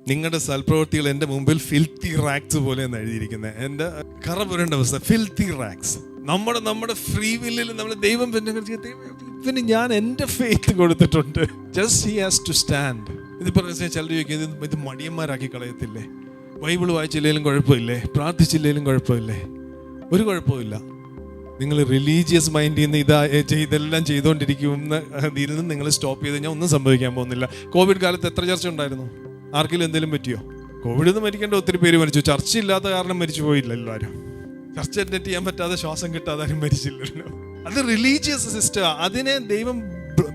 നിങ്ങളുടെ സൽപ്രവൃത്തികൾ എൻ്റെ മുമ്പിൽ ഫിൽത്തി റാക്സ് പോലെ എന്ന് എഴുതിയിരിക്കുന്നത്. എൻ്റെ കറ പുരേണ്ട അവസ്ഥ, ഫിൽത്തി റാക്സ്. നമ്മുടെ ഫ്രീ വില്ലിൽ നമ്മൾ ദൈവം പിന്നെ ഞാൻ എൻ്റെ ഫെയ്ത്ത് കൊടുത്തിട്ടുണ്ട്. Just he has to stand. ഇതിപ്പോൾ ചിലർ ചോദിക്കുന്നത് ഇത് മടിയന്മാരാക്കി കളയത്തില്ലേ? ബൈബിൾ വായിച്ചില്ലെങ്കിലും കുഴപ്പമില്ലേ? പ്രാർത്ഥിച്ചില്ലെങ്കിലും കുഴപ്പമില്ലേ? ഒരു കുഴപ്പമില്ല. നിങ്ങൾ റിലീജിയസ് മൈൻഡിൽ നിന്ന് ഇതെല്ലാം ചെയ്തുകൊണ്ടിരിക്കുന്ന ഇതിൽ നിന്ന് നിങ്ങൾ സ്റ്റോപ്പ് ചെയ്ത് കഴിഞ്ഞാൽ ഒന്നും സംഭവിക്കാൻ പോകുന്നില്ല. കോവിഡ് കാലത്ത് എത്ര ചർച്ച ഉണ്ടായിരുന്നു? ആർക്കെങ്കിലും എന്തെങ്കിലും പറ്റിയോ? കോവിഡ് നിന്ന് മരിക്കേണ്ട ഒത്തിരി പേര് മരിച്ചു. ചർച്ച ഇല്ലാത്ത കാരണം മരിച്ചു പോയില്ല എല്ലാവരും. ചർച്ച അറ്റൻഡ് ചെയ്യാൻ പറ്റാതെ ശ്വാസം കിട്ടാതെ ആരും മരിച്ചില്ലല്ലോ. അത് റിലീജിയസ് സിസ്റ്റം. അതിനെ ദൈവം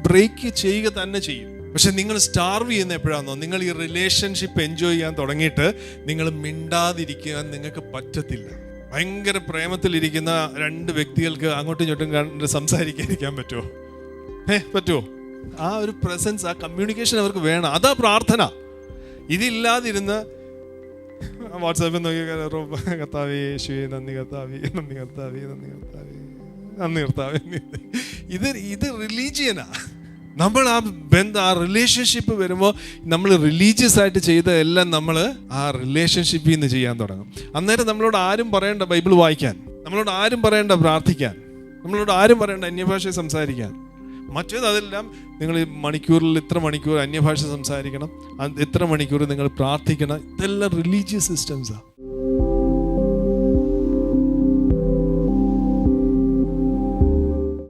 ബ്രേക്ക് ചെയ്യുക തന്നെ ചെയ്യും. പക്ഷെ നിങ്ങൾ സ്റ്റാർവ് ചെയ്യുന്ന എപ്പോഴാണെന്നോ, നിങ്ങൾ ഈ റിലേഷൻഷിപ്പ് എൻജോയ് ചെയ്യാൻ തുടങ്ങിയിട്ട് നിങ്ങൾ മിണ്ടാതിരിക്കാൻ നിങ്ങൾക്ക് പറ്റത്തില്ല. ഭയങ്കര പ്രേമത്തിലിരിക്കുന്ന രണ്ട് വ്യക്തികൾക്ക് അങ്ങോട്ടും ഇങ്ങോട്ടും കണ്ട് സംസാരിക്കാതിരിക്കാൻ പറ്റുമോ? പറ്റുമോ? ആ ഒരു പ്രസൻസ്, ആ കമ്മ്യൂണിക്കേഷൻ അവർക്ക് വേണം. അതാ പ്രാർത്ഥന. ഇതില്ലാതിരുന്ന് വാട്സാപ്പിൽ നോക്കി കർത്താവേ യേശുവേ നന്ദി കർത്താവേ നന്ദി കർത്താവേ നന്ദി കർത്താവേ നന്ദി കർത്താവേ, ഇത് റിലീജിയനാ. നമ്മൾ ആ റിലേഷൻഷിപ്പ് വരുമ്പോൾ നമ്മൾ റിലീജിയസ് ആയിട്ട് ചെയ്ത എല്ലാം നമ്മൾ ആ റിലേഷൻഷിപ്പിൽ നിന്ന് ചെയ്യാൻ തുടങ്ങും. അന്നേരം നമ്മളോട് ആരും പറയണ്ട ബൈബിൾ വായിക്കാൻ, നമ്മളോട് ആരും പറയണ്ട പ്രാർത്ഥിക്കാൻ, നമ്മളോട് ആരും പറയണ്ട അന്യഭാഷ സംസാരിക്കാൻ. മറ്റേത് അതെല്ലാം നിങ്ങൾ മണിക്കൂറിൽ ഇത്ര മണിക്കൂർ അന്യഭാഷ സംസാരിക്കണം, ഇത്ര മണിക്കൂർ നിങ്ങൾ പ്രാർത്ഥിക്കണം. ഇതെല്ലാം റിലീജിയസ് സിസ്റ്റംസാണ്.